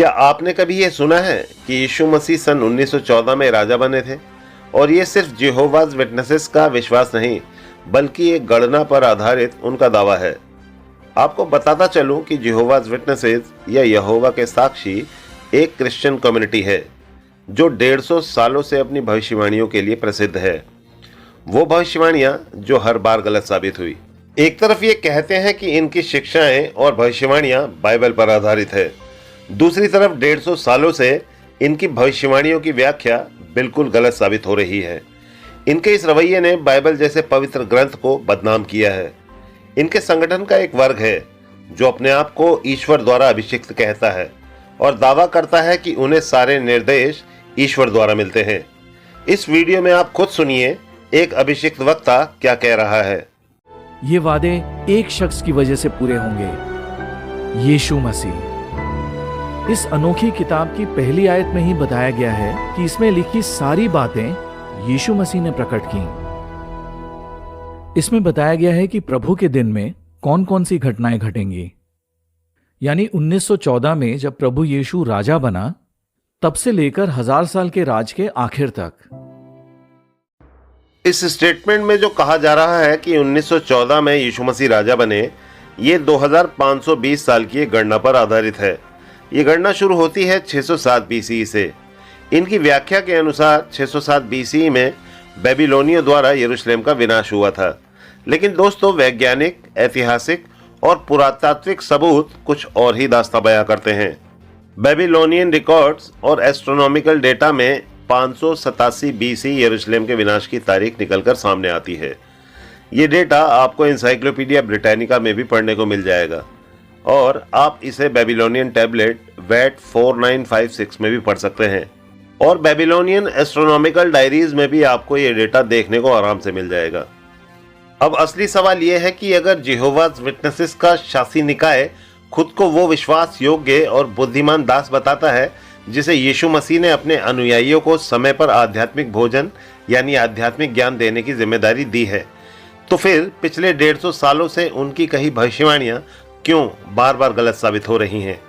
क्या आपने कभी ये सुना है कि यीशु मसीह सन 1914 में राजा बने थे? और ये सिर्फ जेहोवाज विटनेसेस का विश्वास नहीं, बल्कि एक गणना पर आधारित उनका दावा है। आपको बताता चलूं कि जेहोवाज विटनेसेस या यहोवा के साक्षी एक क्रिश्चियन कम्युनिटी है जो 150 सालों से अपनी भविष्यवाणियों के लिए प्रसिद्ध है। वो भविष्यवाणियां जो हर बार गलत साबित हुई। एक तरफ ये कहते हैं कि इनकी शिक्षाएं और भविष्यवाणियां बाइबल पर आधारित है, दूसरी तरफ 150 सालों से इनकी भविष्यवाणियों की व्याख्या बिल्कुल गलत साबित हो रही है। इनके इस रवैये ने बाइबल जैसे पवित्र ग्रंथ को बदनाम किया है। इनके संगठन का एक वर्ग है जो अपने आप को ईश्वर द्वारा अभिषिक्त कहता है और दावा करता है कि उन्हें सारे निर्देश ईश्वर द्वारा मिलते हैं। इस वीडियो में आप खुद सुनिए एक अभिषिक्त वक्ता क्या कह रहा है। ये वादे एक शख्स की वजह से पूरे होंगे, यीशु मसीह। इस अनोखी किताब की पहली आयत में ही बताया गया है कि इसमें लिखी सारी बातें यीशु मसीह ने प्रकट की। इसमें बताया गया है कि प्रभु के दिन में कौन कौन सी घटनाएं घटेंगी। यानी 1914 में जब प्रभु यीशु राजा बना, तब से लेकर 1000 साल के राज के आखिर तक। इस स्टेटमेंट में जो कहा जा रहा है कि 1914 में यीशु मसीह राजा बने, ये 2520 साल की एक गणना पर आधारित है। ये गणना शुरू होती है 607 BCE से। इनकी व्याख्या के अनुसार 607 BCE में बेबीलोनियों द्वारा यरूशलेम का विनाश हुआ था। लेकिन दोस्तों, वैज्ञानिक, ऐतिहासिक और पुरातात्विक सबूत कुछ और ही दास्ता बयां करते हैं। बेबीलोनियन रिकॉर्ड्स और एस्ट्रोनॉमिकल डेटा में 587 BC यरूशलेम के विनाश की तारीख निकलकर सामने आती है। ये डेटा आपको एनसाइक्लोपीडिया ब्रिटानिका में भी पढ़ने को मिल जाएगा और आप इसे बेबीलोनियन टैबलेट वैट 4956 में भी पढ़ सकते हैं और बेबीलोनियन एस्ट्रोनॉमिकल डायरीज में भी आपको ये डेटा देखने को आराम से मिल जाएगा। अब असली सवाल ये है कि अगर जेहोवाज विटनेसेस का शासी निकाय खुद को वो विश्वास योग्य और बुद्धिमान दास बताता है जिसे यीशु मसीह ने अपने अनुयायियों को समय पर आध्यात्मिक भोजन यानी आध्यात्मिक ज्ञान देने की जिम्मेदारी दी है, तो फिर पिछले 150 सालों से उनकी कही भविष्यवाणियां क्यों बार बार गलत साबित हो रही हैं?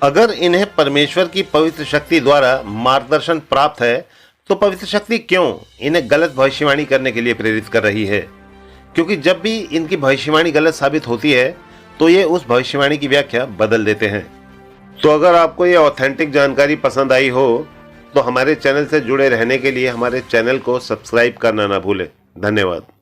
अगर इन्हें परमेश्वर की पवित्र शक्ति द्वारा मार्गदर्शन प्राप्त है, तो पवित्र शक्ति क्यों इन्हें गलत भविष्यवाणी करने के लिए प्रेरित कर रही है? क्योंकि जब भी इनकी भविष्यवाणी गलत साबित होती है, तो ये उस भविष्यवाणी की व्याख्या बदल देते हैं। तो अगर आपको ये ऑथेंटिक जानकारी पसंद आई हो, तो हमारे चैनल से जुड़े रहने के लिए हमारे चैनल को सब्सक्राइब करना ना भूलें। धन्यवाद।